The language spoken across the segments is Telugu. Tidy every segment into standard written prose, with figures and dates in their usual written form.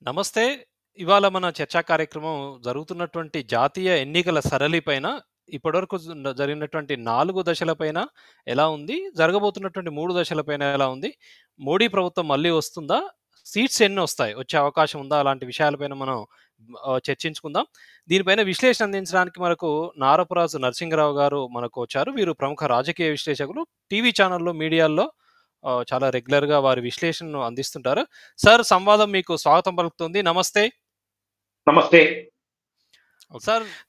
నమస్తే. ఇవాళ మన చర్చా కార్యక్రమం జరుగుతున్నటువంటి జాతీయ ఎన్నికల సరళి పైన ఇప్పటివరకు జరిగినటువంటి 4 దశలపైన ఎలా ఉంది? జరగబోతున్నటువంటి 3 దశలపైన ఎలా ఉంది? మోడీ ప్రభుత్వం మళ్ళీ వస్తుందా? సీట్స్ ఎన్నొస్తాయి? వచ్చే అవకాశం ఉందా? అలాంటి విషయాలపైన మనం చర్చించుకుందాం. దీనిపైన విశ్లేషణ అందించడానికి మనకు నారపురాజు నరసింగరావు గారు మనకు వచ్చారు. వీరు ప్రముఖ రాజకీయ విశ్లేషకులు. టీవీ ఛానల్‌లో, మీడియాల్లో చాలా రెగ్యులర్‌గా వారి విశ్లేషణను అందిస్తుంటారు. సార్, సంవాదం మీకు స్వాగతం పలుకుతుంది. నమస్తే. నమస్తే.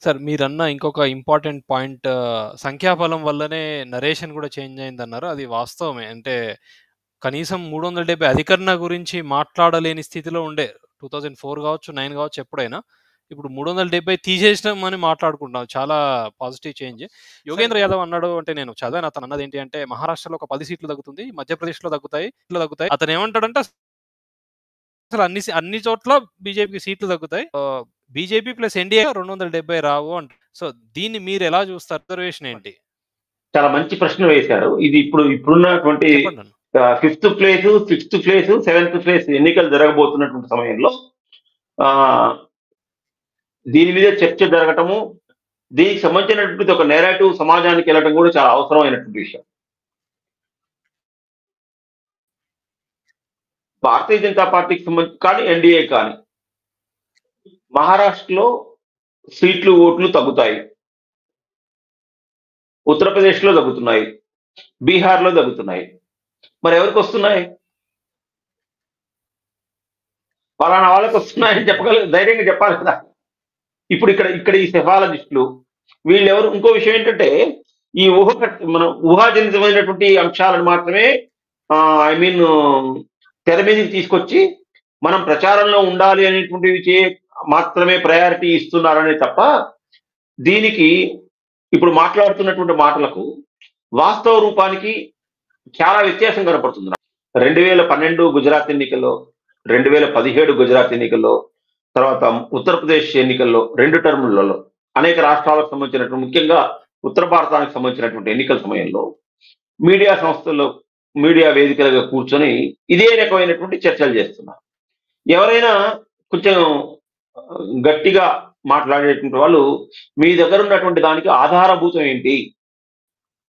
సార్, మీరన్న ఇంకొక ఇంపార్టెంట్ పాయింట్, సంఖ్యాబలం వల్లనే నరేషన్ కూడా చేంజ్ అయిందన్నారు. అది వాస్తవమే. అంటే కనీసం 370 అధికరణ గురించి మాట్లాడలేని స్థితిలో ఉండే 2004 కావచ్చు, 9 కావచ్చు ఎప్పుడైనా. ఇప్పుడు 370 తీసేసినామని మాట్లాడుకుంటున్నాం. చాలా పాజిటివ్ చేంజ్. యోగేంద్ర యాదవ్ అన్నాడు, అంటే నేను చదివాను, అతను అన్నది ఏంటి అంటే మహారాష్ట్రలో ఒక 10 సీట్లు తగ్గుతుంది, మధ్యప్రదేశ్‌లో తగ్గుతాయి. అతను ఏమంటాడంటే అసలు అన్ని చోట్ల బీజేపీకి సీట్లు తగ్గుతాయి. బీజేపీ ప్లస్ ఎన్డీఏ 270 రావు అంట. సో దీన్ని మీరు ఎలా చూస్తారు? అబ్జర్వేషన్ ఏంటి? చాలా మంచి ప్రశ్న వేశారు. ఇది ఇప్పుడున్నటువంటి చెప్పండి నన్ను. 5th place, 6th place, 7th place ఎన్నికలు జరగబోతున్నటువంటి సమయంలో దీని మీద చర్చ జరగటము, దీనికి సంబంధించినటువంటి ఒక నేరేటివ్ సమాజానికి వెళ్ళటం కూడా చాలా అవసరమైనటువంటి విషయం. భారతీయ జనతా పార్టీకి సంబంధించి కానీ ఎన్డీఏ కానీ మహారాష్ట్రలో సీట్లు, ఓట్లు తగ్గుతాయి. ఉత్తరప్రదేశ్లో తగ్గుతున్నాయి, బీహార్లో తగ్గుతున్నాయి. మరి ఎవరికి వస్తున్నాయి? పలానా వాళ్ళకి వస్తున్నాయని ధైర్యంగా చెప్పాలి కదా. ఇప్పుడు ఇక్కడ ఈ సెఫాలజిస్టులు వీళ్ళెవరు? ఇంకో విషయం ఏంటంటే ఈ మనం ఊహాజనితమైనటువంటి అంశాలను మాత్రమే తెర మీదకి తీసుకొచ్చి మనం ప్రచారంలో ఉండాలి అనేటువంటివి మాత్రమే ప్రయారిటీ ఇస్తున్నారనే తప్ప దీనికి ఇప్పుడు మాట్లాడుతున్నటువంటి మాటలకు వాస్తవ రూపానికి చాలా వ్యత్యాసం కనపడుతుంది. 2012 గుజరాత్ ఎన్నికల్లో, 2017 గుజరాత్ ఎన్నికల్లో, తర్వాత ఉత్తరప్రదేశ్ ఎన్నికల్లో 2 టర్ములలో అనేక రాష్ట్రాలకు సంబంధించినటువంటి, ముఖ్యంగా ఉత్తర భారతానికి సంబంధించినటువంటి ఎన్నికల సమయంలో మీడియా సంస్థల్లో, మీడియా వేదికలుగా కూర్చొని ఇదే రకమైనటువంటి చర్చలు చేస్తున్నారు. ఎవరైనా కొంచెం గట్టిగా మాట్లాడేటువంటి వాళ్ళు మీ దగ్గర ఉన్నటువంటి దానికి ఆధారభూతం ఏంటి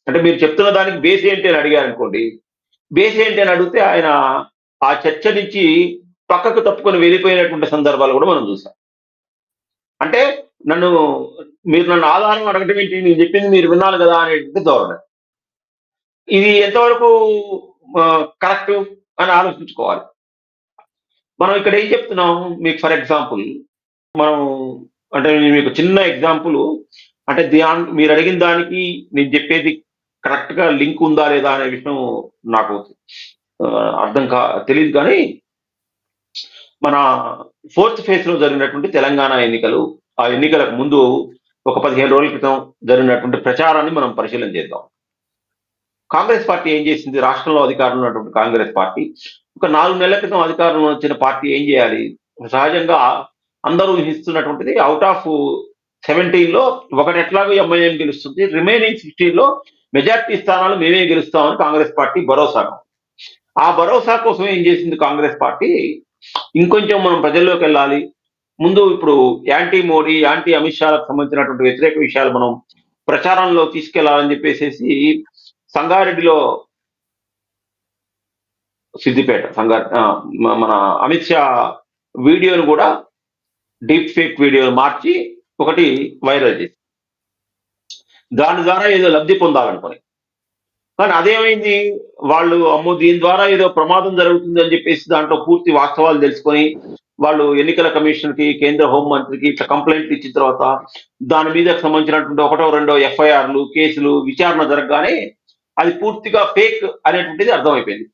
అంటే, మీరు చెప్తున్న దానికి బేస్ ఏంటి అని అడిగారు అనుకోండి. బేస్ ఏంటి అని అడిగితే ఆయన ఆ చర్చ నుంచి పక్కకు తప్పుకొని వెళ్ళిపోయినటువంటి సందర్భాలు కూడా మనం చూసాం. అంటే మీరు నన్ను ఆధారం అడగటం ఏంటి, నేను చెప్పింది మీరు వినాలి కదా అనేటువంటి ధోరణి. ఇది ఎంతవరకు కరెక్ట్ అని ఆలోచించుకోవాలి. మనం ఇక్కడ ఏం చెప్తున్నాం మీకు? ఫర్ ఎగ్జాంపుల్, మనం అంటే మీకు చిన్న ఎగ్జాంపుల్, అంటే మీరు అడిగిన దానికి నేను చెప్పేది కరెక్ట్ గా లింక్ ఉందా లేదా అనే విషయం నాకు తెలియదు. కానీ మన 4th ఫేజ్ లో జరిగినటువంటి తెలంగాణ ఎన్నికలు, ఆ ఎన్నికలకు ముందు ఒక 15 రోజుల క్రితం జరిగినటువంటి ప్రచారాన్ని మనం పరిశీలన చేద్దాం. కాంగ్రెస్ పార్టీ ఏం చేసింది? రాష్ట్రంలో అధికారంలో ఉన్నటువంటి కాంగ్రెస్ పార్టీ ఒక 4 నెలల క్రితం అధికారంలో వచ్చిన పార్టీ ఏం చేయాలి? సహజంగా అందరూ ఊహిస్తున్నటువంటిది, అవుట్ ఆఫ్ 17లో ఒకటి ఎట్లాగో ఎంఐఎం గెలుస్తుంది, రిమైనింగ్ 16లో మెజార్టీ స్థానాలు మేమే గెలుస్తామని కాంగ్రెస్ పార్టీ భరోసా. ఆ భరోసా కోసం ఏం చేసింది కాంగ్రెస్ పార్టీ? ఇంకొంచెం మనం ప్రజల్లోకి వెళ్ళాలి, ముందు ఇప్పుడు యాంటీ మోడీ, యాంటీ అమిత్ షాలకు సంబంధించినటువంటి వ్యతిరేక విషయాలు మనం ప్రచారంలో తీసుకెళ్లాలని చెప్పేసి సంగారెడ్డిలో, సిద్దిపేట మన అమిత్ షా వీడియోను కూడా డీప్ ఫేక్ వీడియోను మార్చి ఒకటి వైరల్ చేసి దాని ద్వారా ఏదో లబ్ధి పొందాలనుకుని. కానీ అదేమైంది? వాళ్ళు అమ్మో దీని ద్వారా ఏదో ప్రమాదం జరుగుతుంది అని చెప్పేసి దాంట్లో పూర్తి వాస్తవాలు తెలుసుకొని వాళ్ళు ఎన్నికల కమిషన్ కి, కేంద్ర హోంమంత్రికి ఇట్లా కంప్లైంట్ ఇచ్చిన తర్వాత దాని మీద సంబంధించినటువంటి 1-2 ఎఫ్ఐఆర్లు, కేసులు, విచారణ జరగగానే అది పూర్తిగా ఫేక్ అనేటువంటిది అర్థమైపోయింది.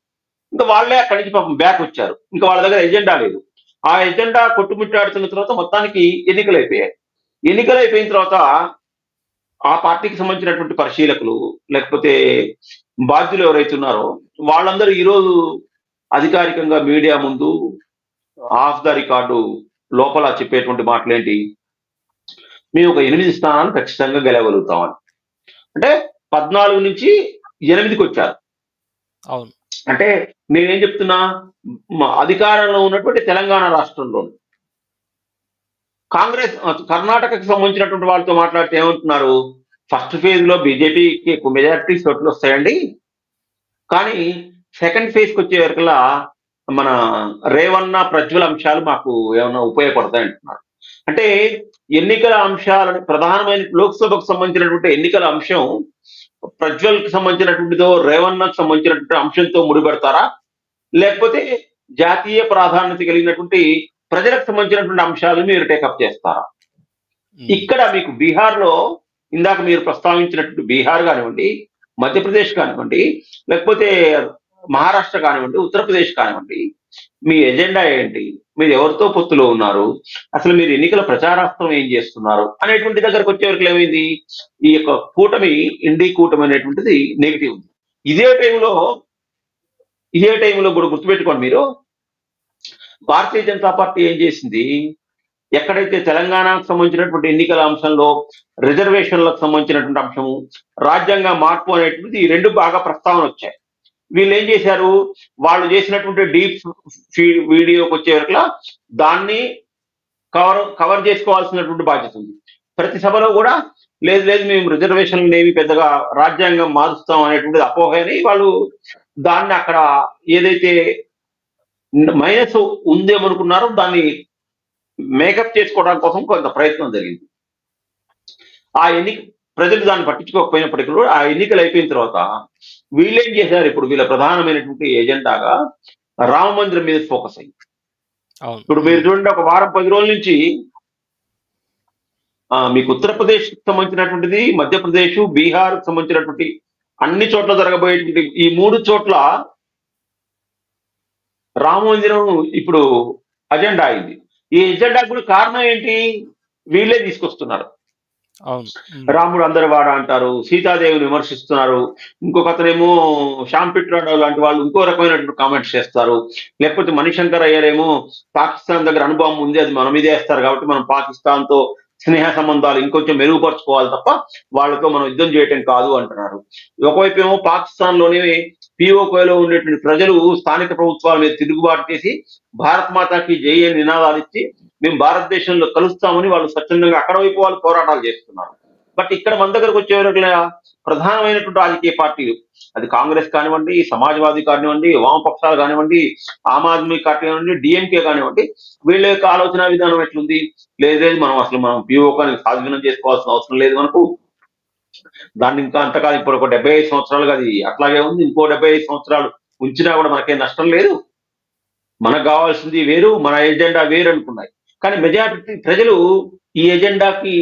ఇంకా వాళ్ళే అక్కడి నుంచి పాపం బ్యాక్ వచ్చారు. ఇంకా వాళ్ళ దగ్గర ఎజెండా లేదు. ఆ ఎజెండా కొట్టుమిట్టాడుతున్న తర్వాత మొత్తానికి ఎన్నికలు అయిపోయాయి. ఎన్నికలు అయిపోయిన తర్వాత ఆ పార్టీకి సంబంధించినటువంటి పరిశీలకులు, లేకపోతే బాధ్యులు ఎవరైతే ఉన్నారో వాళ్ళందరూ ఈరోజు అధికారికంగా మీడియా ముందు ఆఫ్ ద రికార్డు లోపల చెప్పేటువంటి మాటలేంటి? మేము ఒక 8 స్థానాలు ఖచ్చితంగా గెలవగలుగుతామని. అంటే 14 నుంచి 8కి వచ్చారు. అవును. అంటే నేనేం చెప్తున్నా, అధికారంలో ఉన్నటువంటి తెలంగాణ రాష్ట్రంలో కాంగ్రెస్ కర్ణాటకకు సంబంధించినటువంటి వాళ్ళతో మాట్లాడితే ఏమంటున్నారు, ఫస్ట్ ఫేజ్ లో బీజేపీకి ఎక్కువ మెజారిటీ సీట్లు వస్తాయండి, కానీ సెకండ్ ఫేజ్ కి వచ్చే వరకల్లా మన రేవన్న ప్రజ్వల అంశాలు మాకు ఏమైనా ఉపయోగపడతాయి అంటున్నారు. అంటే ఎన్నికల అంశాలను ప్రధానమైన లోక్సభకు సంబంధించినటువంటి ఎన్నికల అంశం ప్రజ్వల్ కి సంబంధించినటువంటిదో రేవన్నకు సంబంధించినటువంటి అంశంతో ముడిపెడతారా, లేకపోతే జాతీయ ప్రాధాన్యత కలిగినటువంటి ప్రజలకు సంబంధించినటువంటి అంశాలను మీరు టేకప్ చేస్తారా? ఇక్కడ మీకు బీహార్ లో ఇందాక మీరు ప్రస్తావించినటువంటి బీహార్ కానివ్వండి, మధ్యప్రదేశ్ కానివ్వండి, లేకపోతే మహారాష్ట్ర కానివ్వండి, ఉత్తరప్రదేశ్ కానివ్వండి, మీ ఎజెండా ఏంటి, మీరు ఎవరితో పొత్తులో ఉన్నారు, అసలు మీరు ఎన్నికల ప్రచారాస్త్రం ఏం చేస్తున్నారు అనేటువంటి దగ్గరకు వచ్చేవరకు ఏమైంది, ఈ యొక్క కూటమి ఇండి కూటమి అనేటువంటిది నెగిటివ్. ఇదే టైంలో కూడా గుర్తుపెట్టుకోండి మీరు, భారతీయ జనతా పార్టీ ఏం చేసింది, ఎక్కడైతే తెలంగాణకు సంబంధించినటువంటి ఎన్నికల అంశంలో రిజర్వేషన్లకు సంబంధించినటువంటి అంశము, రాజ్యాంగ మార్పు అనేటువంటిది ఈ రెండు బాగా ప్రస్తావన వచ్చాయి. వీళ్ళు ఏం చేశారు, వాళ్ళు చేసినటువంటి డీప్ వీడియోకి వచ్చే వరకు దాన్ని కవర్ చేసుకోవాల్సినటువంటి బాధ్యత ఉంది. ప్రతి సభలో కూడా లేదు మేము రిజర్వేషన్లు ఏమి పెద్దగా రాజ్యాంగం మారుస్తాం అనేటువంటిది అపోహ అని వాళ్ళు దాన్ని అక్కడ ఏదైతే మైనస్ ఉందేమనుకున్నారో దాన్ని మేకప్ చేసుకోవడం కోసం కొంత ప్రయత్నం జరిగింది. ఆ ప్రజలు దాన్ని పట్టించుకోకపోయినప్పటికీ కూడా ఆ ఎన్నికలు అయిపోయిన తర్వాత వీళ్ళేం చేశారు, ఇప్పుడు వీళ్ళ ప్రధానమైనటువంటి ఎజెండాగా రామ మందిరం మీద ఫోకస్ అయింది. ఇప్పుడు మీరు చూడండి, ఒక వారం 10 రోజుల నుంచి మీకు ఉత్తరప్రదేశ్ సంబంధించినటువంటిది, మధ్యప్రదేశ్, బీహార్ సంబంధించినటువంటి అన్ని చోట్ల జరగబోయేటువంటి ఈ 3 చోట్ల రామ మందిరం ఇప్పుడు అజెండా అయింది. ఈ ఎజెండాకు కూడా కారణం ఏంటి, వీళ్ళే తీసుకొస్తున్నారు. రాముడు అందరి వాడ అంటారు, సీతాదేవిని విమర్శిస్తున్నారు, ఇంకొక అతనేమో శ్యామ్ పిట్రోడా లాంటి వాళ్ళు ఇంకో రకమైనటువంటి కామెంట్స్ చేస్తారు, లేకపోతే మణిశంకర్ అయ్యారేమో పాకిస్తాన్ దగ్గర అనుభవం ఉంది, అది మన మీద వేస్తారు కాబట్టి మనం పాకిస్తాన్ తో స్నేహ సంబంధాలు ఇంకొంచెం మెరుగుపరుచుకోవాలి తప్ప వాళ్ళతో మనం యుద్ధం చేయటం కాదు అంటున్నారు. ఒకవైపు ఏమో పాకిస్తాన్ లోనే పిఓకేలో ఉండేటువంటి ప్రజలు స్థానిక ప్రభుత్వాల మీద తిరుగుబాటు చేసి భారత్ మాతాకి జై అని నినాదాలు ఇచ్చి మేము భారతదేశంలో కలుస్తామని వాళ్ళు స్వచ్ఛందంగా అక్కడ వైపు వాళ్ళు పోరాటాలు చేస్తున్నారు. బట్ ఇక్కడ మన దగ్గరకు వచ్చేవరకు ప్రధానమైనటువంటి రాజకీయ పార్టీలు, అది కాంగ్రెస్ కానివ్వండి, సమాజ్వాదీ కానివ్వండి, వామపక్షాలు కానివ్వండి, ఆమ్ ఆద్మీ కానివ్వండి, డిఎంకే కానివ్వండి, వీళ్ళ యొక్క ఆలోచన విధానం ఎట్లుంది, లేదు మనం పిఓకాని స్వాధీనం చేసుకోవాల్సిన అవసరం లేదు, మనకు దాన్ని ఇంకా అంతకాలం ఇప్పుడు ఒక 75 సంవత్సరాలుగా అది అట్లాగే ఉంది, ఇంకో 75 సంవత్సరాలు ఉంచినా కూడా మనకేం నష్టం లేదు, మనకు కావాల్సింది వేరు, మన ఎజెండా వేరు అనుకున్నాయి. కానీ మెజారిటీ ప్రజలు ఈ ఎజెండాకి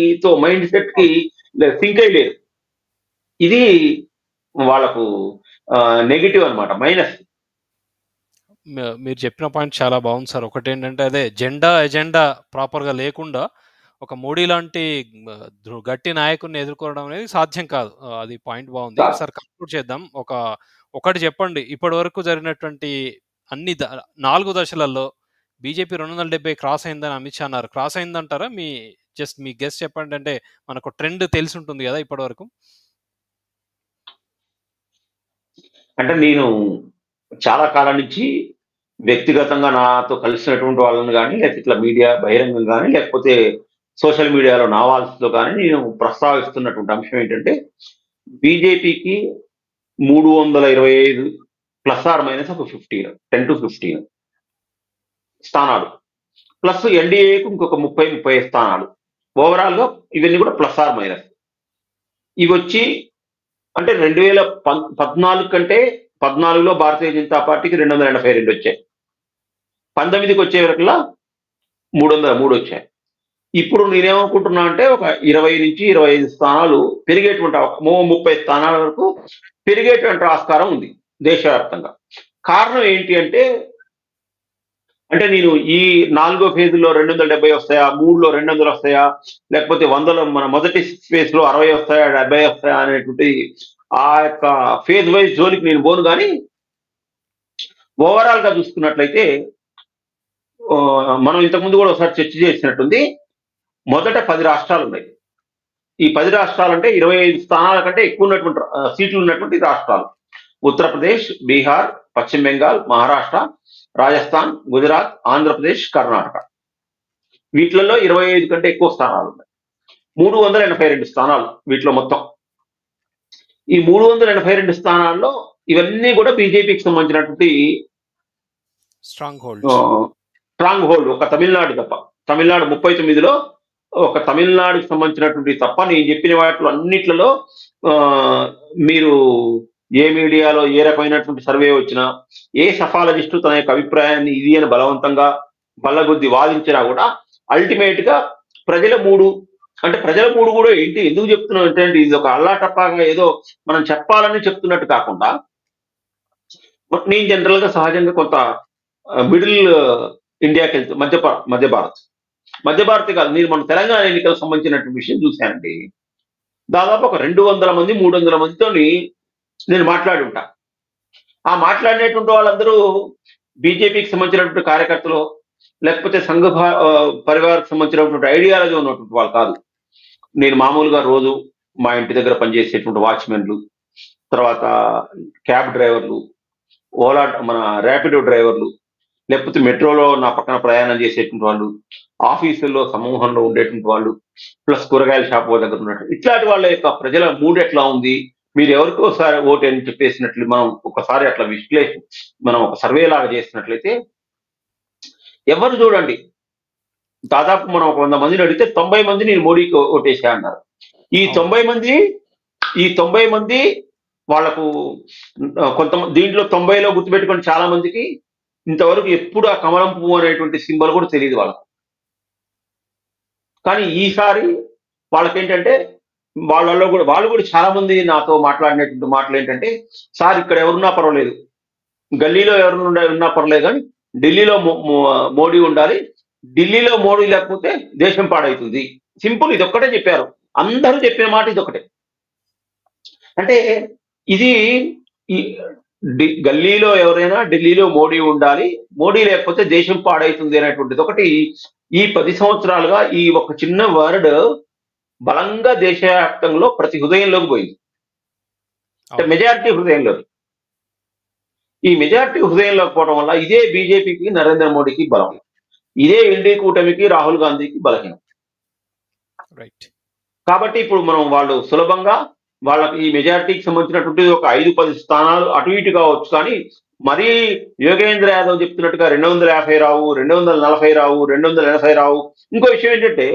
మైండ్ సెట్ కి సింక్ అయ్యలేరు. ఇది వాళ్ళకు నెగిటివ్ అన్నమాట, మైనస్. మీరు చెప్పిన పాయింట్ చాలా బాగుంది సార్. ఒకటి ఏంటంటే అదే ఎజెండా ప్రాపర్గా లేకుండా ఒక మోడీ లాంటి గట్టి నాయకుడిని ఎదుర్కోవడం అనేది సాధ్యం కాదు. అది పాయింట్ బాగుంది సార్. కంక్లూడ్ చేద్దాం. ఒకటి చెప్పండి, ఇప్పటి వరకు జరిగినటువంటి అన్ని 4 దశలలో బీజేపీ 270 క్రాస్ అయిందని అమిత్ షా అన్నారు. క్రాస్ అయిందంటారా? మీ గెస్ చెప్పండి. అంటే మనకు ట్రెండ్ తెలిసి ఉంటుంది కదా ఇప్పటి వరకు. అంటే నేను చాలా కాలం నుంచి వ్యక్తిగతంగా నాతో కలిసినటువంటి వాళ్ళని కానీ, లేకపోతే ఇట్లా మీడియా బహిరంగం కానీ, లేకపోతే సోషల్ మీడియాలో నా వాల్స్లో కానీ నేను ప్రస్తావిస్తున్నటువంటి అంశం ఏంటంటే, బీజేపీకి 325 ప్లస్ ఆర్ మైనస్ ఒక 10 to 15 స్థానాలు, ప్లస్ ఎన్డీఏకు ఇంకొక 30 స్థానాలు, ఓవరాల్ గా ఇవన్నీ కూడా ప్లస్ ఆర్ మైనస్. ఇవి వచ్చి అంటే 2014 కంటే 14లో భారతీయ జనతా పార్టీకి 282 వచ్చాయి, 19కి వచ్చే వరకులా 303 వచ్చాయి. ఇప్పుడు నేనేమనుకుంటున్నా అంటే ఒక 20 నుంచి 25 స్థానాలు పెరిగేటువంటి 30 స్థానాల వరకు పెరిగేటువంటి ఆస్కారం ఉంది దేశవ్యాప్తంగా. కారణం ఏంటి అంటే నేను ఈ 4వ ఫేజ్లో 270 వస్తాయా, 3లో 200 వస్తాయా, లేకపోతే 100లో మన మొదటి ఫేజ్ లో 60 వస్తాయా, 70 వస్తాయా అనేటువంటి ఆ యొక్క ఫేజ్ వైజ్ జోలికి నేను పోను. కానీ ఓవరాల్ గా చూసుకున్నట్లయితే మనం ఇంతకుముందు కూడా ఒకసారి చర్చ చేసినట్టుంది. మొదట 10 రాష్ట్రాలు ఉన్నాయి. ఈ 10 రాష్ట్రాలు అంటే 25 స్థానాల కంటే ఎక్కువ ఉన్నటువంటి సీట్లు ఉన్నటువంటి రాష్ట్రాలు: ఉత్తరప్రదేశ్, బీహార్, పశ్చిమ బెంగాల్, మహారాష్ట్ర, రాజస్థాన్, గుజరాత్, ఆంధ్రప్రదేశ్, కర్ణాటక. వీటిలలో 25 కంటే ఎక్కువ స్థానాలు ఉన్నాయి. 382 స్థానాలు వీటిలో మొత్తం. ఈ 382 స్థానాల్లో ఇవన్నీ కూడా బీజేపీకి సంబంధించినటువంటి స్ట్రాంగ్ హోల్డ్స్. స్ట్రాంగ్ హోల్డ్ ఒక తమిళనాడు తప్ప. తమిళనాడు 39లో ఒక తమిళనాడుకి సంబంధించినటువంటి తప్ప నేను చెప్పిన వాటిలో అన్నిట్లలో మీరు ఏ మీడియాలో ఏ రకమైనటువంటి సర్వే వచ్చినా, ఏ సఫాలజిస్టు తన యొక్క అభిప్రాయాన్ని ఇది అని బలవంతంగా బల్లగుద్ది వాదించినా కూడా అల్టిమేట్ గా ప్రజల మూడు కూడా ఏంటి, ఎందుకు చెప్తున్నాం అంటే ఇది ఒక అల్లాటప్పాగా ఏదో మనం చెప్పాలని చెప్తున్నట్టు కాకుండా, నేను జనరల్ గా సహజంగా కొంత మిడిల్ ఇండియాకి వెళ్తే మధ్య భారత్ కాదు, నేను మన తెలంగాణ ఎన్నికలకు సంబంధించినటువంటి విషయం చూశానండి. దాదాపు ఒక 200 మంది 300 మందితో నేను మాట్లాడి ఉంటా. ఆ మాట్లాడినటువంటి వాళ్ళందరూ బీజేపీకి సంబంధించినటువంటి కార్యకర్తలు, లేకపోతే సంఘ పరివారకు సంబంధించినటువంటి ఐడియాలజీ ఉన్నటువంటి వాళ్ళు కాదు. నేను మామూలుగా రోజు మా ఇంటి దగ్గర పనిచేసేటువంటి వాచ్మెన్లు, తర్వాత క్యాబ్ డ్రైవర్లు, ఓలా మన ర్యాపిడో డ్రైవర్లు, లేకపోతే మెట్రోలో నా పక్కన ప్రయాణం చేసేటువంటి వాళ్ళు, ఆఫీసుల్లో సమూహంలో ఉండేటువంటి వాళ్ళు, ప్లస్ కూరగాయల షాప్ దగ్గర ఉన్నట్టు ఇట్లాంటి వాళ్ళ యొక్క ప్రజల మూడు ఎట్లా ఉంది, మీరు ఎవరికోసారి ఓటు అని చెప్పేసినట్లు మనం ఒకసారి అట్లా మనం ఒక సర్వే లాగా చేసినట్లయితే ఎవరు చూడండి, దాదాపు మనం ఒక 100 మందిని అడిగితే 90 మంది నేను మోడీకి ఓటేసా అన్నారు. ఈ 90 మంది వాళ్ళకు దీంట్లో 90లో గుర్తుపెట్టుకుని చాలా మందికి ఇంతవరకు ఎప్పుడు ఆ కమలం పువ్వు అనేటువంటి సింబల్ కూడా తెలియదు వాళ్ళకు. కానీ ఈసారి వాళ్ళకేంటంటే వాళ్ళు కూడా చాలా మంది నాతో మాట్లాడినటువంటి మాటలు ఏంటంటే, సార్ ఇక్కడ ఎవరున్నా పర్వాలేదు, గల్లీలో ఎవరున్నా ఉన్నా పర్వాలేదు, కానీ ఢిల్లీలో మోడీ ఉండాలి, ఢిల్లీలో మోడీ లేకపోతే దేశం పాడవుతుంది. సింపుల్, ఇది ఒక్కటే చెప్పారు. అందరూ చెప్పిన మాట ఇదొకటే. అంటే ఇది గల్లీలో ఎవరైనా ఢిల్లీలో మోడీ ఉండాలి, మోడీ లేకపోతే దేశం పాడవుతుంది అనేటువంటిది ఒకటి ఈ 10 సంవత్సరాలుగా ఈ ఒక చిన్న వర్డ్ బలంగా దేశవ్యాప్తంలో ప్రతి హృదయంలోకి పోయింది. మెజారిటీ హృదయంలోకి. ఈ మెజారిటీ హృదయంలోకి పోవడం వల్ల ఇదే బీజేపీకి నరేంద్ర మోడీకి బలం, ఇదే ఎన్డీ కూటమికి రాహుల్ గాంధీకి బలహీనం. కాబట్టి ఇప్పుడు మనం వాళ్ళు సులభంగా వాళ్ళకి ఈ మెజారిటీకి సంబంధించినటువంటి ఒక 5-10 స్థానాలు అటు ఇటు కావచ్చు, కానీ మరీ యోగేంద్ర యాదవ్ చెప్తున్నట్టుగా 250 రావు, 240 రావు, 280 రావు. ఇంకో విషయం ఏంటంటే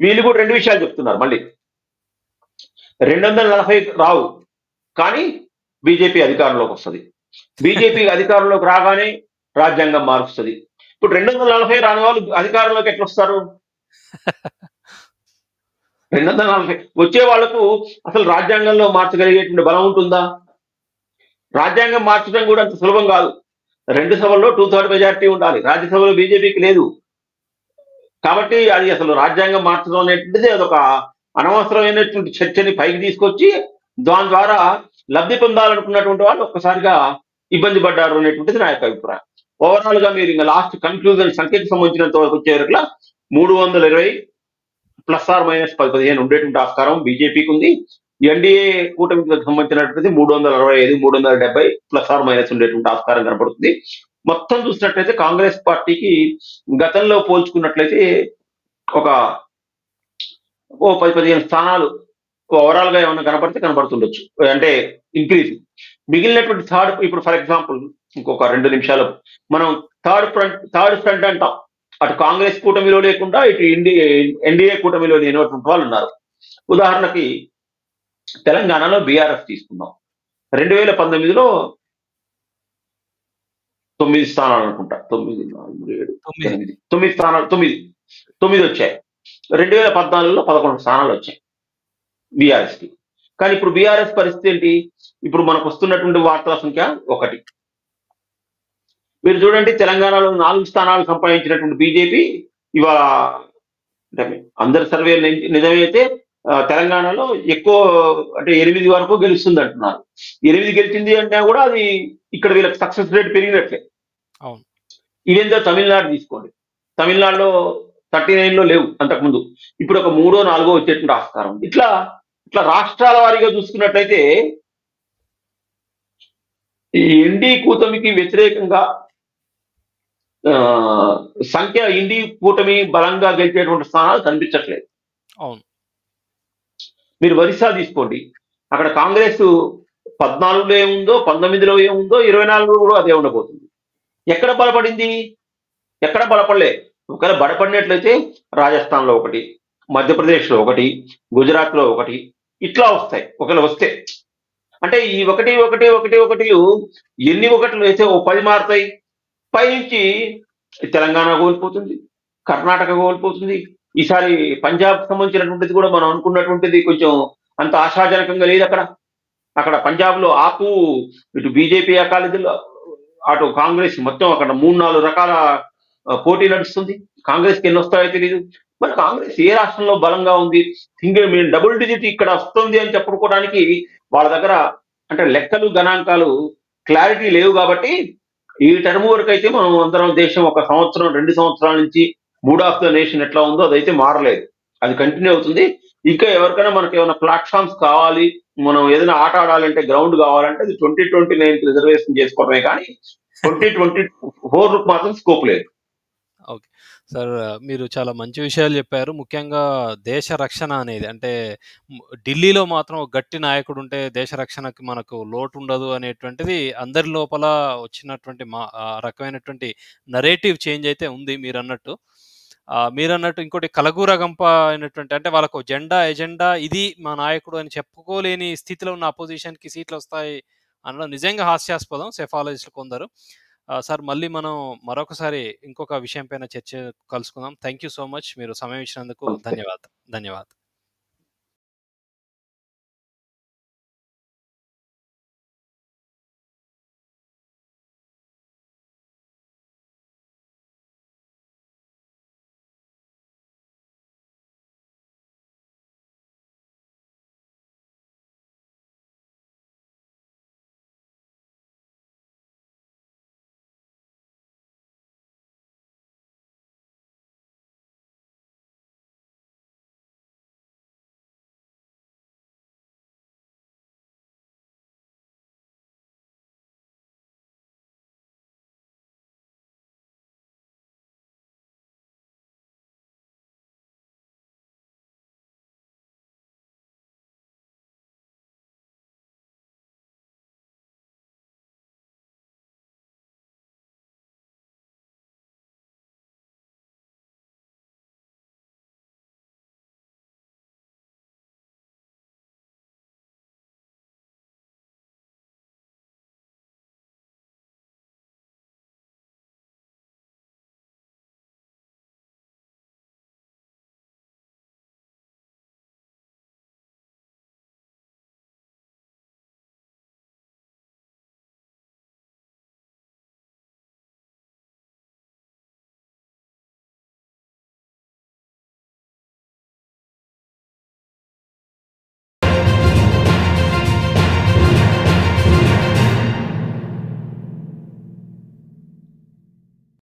వీళ్ళు కూడా 2 విషయాలు చెప్తున్నారు మళ్ళీ. 240 రావు, కానీ బీజేపీ అధికారంలోకి వస్తుంది. బీజేపీ అధికారంలోకి రాగానే రాజ్యాంగం మారుస్తుంది. ఇప్పుడు 240 రాని వాళ్ళు అధికారంలోకి ఎట్లా వస్తారు? 240 వచ్చే వాళ్లకు అసలు రాజ్యాంగంలో మార్చగలిగేటువంటి బలం ఉంటుందా? రాజ్యాంగం మార్చడం కూడా అంత సులభం కాదు. 2 సభల్లో 2/3 మెజారిటీ ఉండాలి. రాజ్యసభలో బీజేపీకి లేదు. కాబట్టి అది అసలు రాజ్యాంగం మార్చడం అనేటువంటిది అదొక అనవసరమైనటువంటి చర్చని పైకి తీసుకొచ్చి దాని ద్వారా లబ్ధి పొందాలనుకున్నటువంటి వాళ్ళు ఒక్కసారిగా ఇబ్బంది పడ్డారు అనేటువంటిది నా యొక్క అభిప్రాయం. ఓవరాల్ గా మీరు ఇంకా లాస్ట్ కన్క్లూజన్ సంఖ్యకు సంబంధించినంత వరకు వచ్చేవరకులా 320 ±10-15 ఉండేటువంటి ఆస్కారం బీజేపీకి ఉంది. ఎన్డీఏ కూటమికి సంబంధించినటువంటిది 365, 370 ± ఉండేటువంటి ఆస్కారం కనపడుతుంది. మొత్తం చూసినట్లయితే కాంగ్రెస్ పార్టీకి గతంలో పోల్చుకున్నట్లయితే ఒక 10-15 స్థానాలు ఓవరాల్ గా ఏమన్నా కనపడుతుండొచ్చు, అంటే ఇంక్రీజ్. మిగిలినటువంటి ఇప్పుడు ఫర్ ఎగ్జాంపుల్ ఇంకొక 2 నిమిషాలు మనం థర్డ్ ఫ్రంట్ అంటాం. అటు కాంగ్రెస్ కూటమిలో లేకుండా ఇటు ఎన్డీఏ కూటమిలో లేనటువంటి వాళ్ళు ఉన్నారు. ఉదాహరణకి తెలంగాణలో బీఆర్ఎస్ తీసుకుందాం. 2019లో 9 స్థానాలు అనుకుంటా, 9, 4, 7, 8, 9 స్థానాలు, 9 వచ్చాయి. 2014లో 11 స్థానాలు వచ్చాయి బీఆర్ఎస్ కి. కానీ ఇప్పుడు బీఆర్ఎస్ పరిస్థితి ఏంటి? ఇప్పుడు మనకు వస్తున్నటువంటి వార్తల సంఖ్య 1. మీరు చూడండి, తెలంగాణలో 4 స్థానాలు సంపాదించినటువంటి బీజేపీ ఇవాళ అందరి సర్వేలు నిజమైతే తెలంగాణలో ఎక్కువ, అంటే 8 వరకు గెలుస్తుంది అంటున్నారు. 8 గెలిచింది అంటే కూడా అది ఇక్కడ వీళ్ళకి సక్సెస్ రేట్ పెరిగినట్లే. ఇదేందో తమిళనాడు తీసుకోండి, తమిళనాడులో 39లో లేవు అంతకుముందు, ఇప్పుడు ఒక 3, 4 వచ్చేటువంటి ఆస్కారం. ఇట్లా రాష్ట్రాల వారీగా చూసుకున్నట్లయితే ఈ ఎన్డీ కూటమికి వ్యతిరేకంగా ఆహ్, సంఖ్య ఇండి కూటమి బలంగా గెలిచేటువంటి స్థానాలు కనిపించట్లేదు. అవును. మీరు ఒరిస్సా తీసుకోండి. అక్కడ కాంగ్రెస్ 14లో ఏముందో, 19లో ఏముందో, 24లో కూడా అదే ఉండబోతుంది. ఎక్కడ బలపడింది? ఎక్కడ బలపడలే. ఒకవేళ బలపడినట్లయితే రాజస్థాన్‌లో ఒకటి, మధ్యప్రదేశ్‌లో ఒకటి, గుజరాత్‌లో ఒకటి ఇట్లా వస్తాయి. ఒకవేళ వస్తే. అంటే ఈ 1, 1, 1, 1లు ఎన్ని ఒకటిలు వేస్తే ఓ 10 మారతాయి. పైనుంచి తెలంగాణ కోల్పోతుంది. కర్ణాటక కోల్పోతుంది. ఈసారి పంజాబ్‌కి సంబంధించినటువంటిది కూడా మనం అనుకున్నటువంటిది కొంచెం అంత ఆశాజనకంగా లేదక్కడ. అక్కడ పంజాబ్‌లో ఆపు, ఇటు బీజేపీ అకాలీదళ్, అటు కాంగ్రెస్ మొత్తం అక్కడ 3, 4 రకాల పోటీ నడుస్తుంది. కాంగ్రెస్‌కి ఎన్నొస్తాయో తెలీదు. మరి కాంగ్రెస్ ఏ రాష్ట్రంలో బలంగా ఉంది? సింగిల్ మీన్ డబుల్ డిజిట్ ఇక్కడ వస్తుంది అని చెప్పుకోవడానికి వాళ్ళ దగ్గర అంటే లెక్కలు, గణాంకాలు క్లారిటీ లేవు కాబట్టి ఈ టర్మ్ వరకైతే మనం అందరం దేశం ఒక సంవత్సరం, 2 సంవత్సరాల నుంచి మూడ్ ఆఫ్ ద నేషన్ ఎట్లా ఉందో అదైతే మారలేదు. అది కంటిన్యూ అవుతుంది. ఇంకా ఎవరికైనా మనకేమైనా ప్లాట్‌ఫార్మ్స్ కావాలి, మనం ఏదైనా ఆట ఆడాలంటే గ్రౌండ్ కావాలంటే అది 2029కి రిజర్వేషన్ చేసుకోవడమే కానీ 2024కి మాత్రం స్కోప్ లేదు. ఓకే. సార్, మీరు చాలా మంచి విషయాలు చెప్పారు. ముఖ్యంగా దేశ రక్షణ అనేది అంటే ఢిల్లీలో మాత్రం ఒక గట్టి నాయకుడుంటే దేశ రక్షణకి మనకు లోటుండదు అనేటువంటిది అందరి లోపల వచ్చినటువంటి రకమైనటువంటి నరేటివ్ చేంజ్ అయితే ఉంది మీరన్నట్టు. మీరన్నట్టు ఇంకోటి కలగూరగంప అయినటువంటి అంటే వాళ్ళకు జెండా, ఎజెండా ఇది మా నాయకుడు అని చెప్పుకోలేని స్థితిలో ఉన్న అపోజిషన్‌కి సీట్లొస్తాయి అనడం నిజంగా హాస్యాస్పదం సెఫాలజిస్టులు కొందరు. సార్, మళ్ళీ మనం మరొకసారి ఇంకొక విషయం పైన కలుసుకుందాం. Thank you so much. మీరు సమయం ఇచ్చినందుకు నమస్తే. ధన్యవాదాలు.